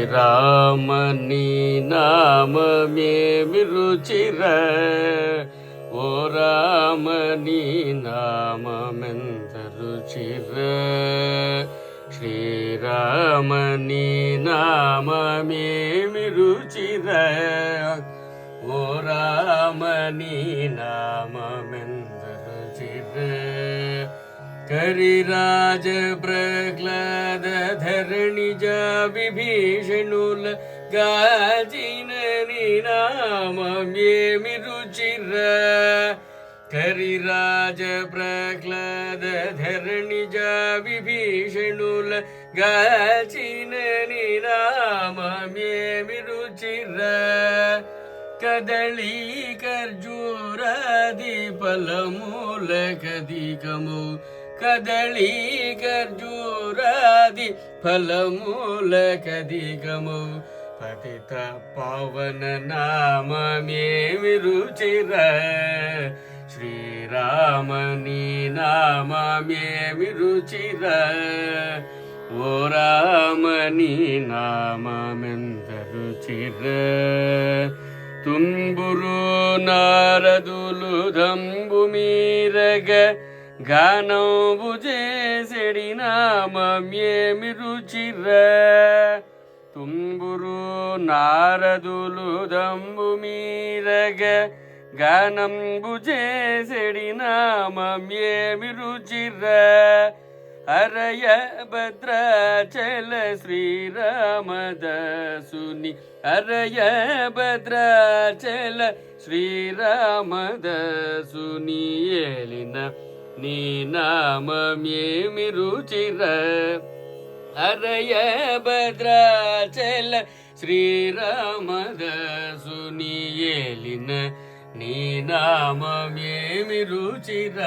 శ్రీరామని నామమేమి రుచిర ఓ రామని నామమెంత రుచిర శ్రీరామని నామమేమి రుచిర ఓ రామని నామమెంత రుచిర కరిరాజ ప్రహ్లాద ధరణిజ విభీషణుల గాచిన నీ నామమేమి రుచిర కరిరాజ ప్రహ్లాద ధరణిజ విభీషణుల గాచిన నీ నామమేమి రుచిర కదళీ ఖర్జూరాది ఫలమూలకధికము కదళీ ఖర్జూరాది ఫలమూలకధికము పతిత పావన నామమేమి రుచిర శ్రీరామని నామమేమి రుచిర ఓ రామని నామమెంత రుచిర తుంబురు నారదులు దంబు మీరగ గానంబు చేసెడి నామమేమి రుచిర తుంబురు నారదులు దంబు మీరగ గానంబు చేసెడి నామమేమి రుచిర హరయ భద్రాచల శ్రీరామదాసుని హరయ భద్రాచల శ్రీరామదాసుని ఏలిన నీ నామమేమి రుచిర హరయ భద్రాచల శ్రీరామదాసుని ఏలిన నీ నామమేమి రుచిర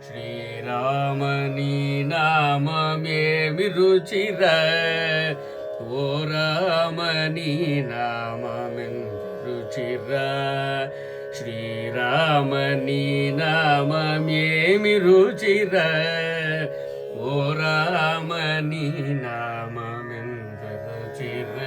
శ్రీరామని నామమేమి రుచిర ఓ రామని నామమెంత రుచిర శ్రీరామని నామమేమి రుచిర ఓ రామని నామమెంత రుచిర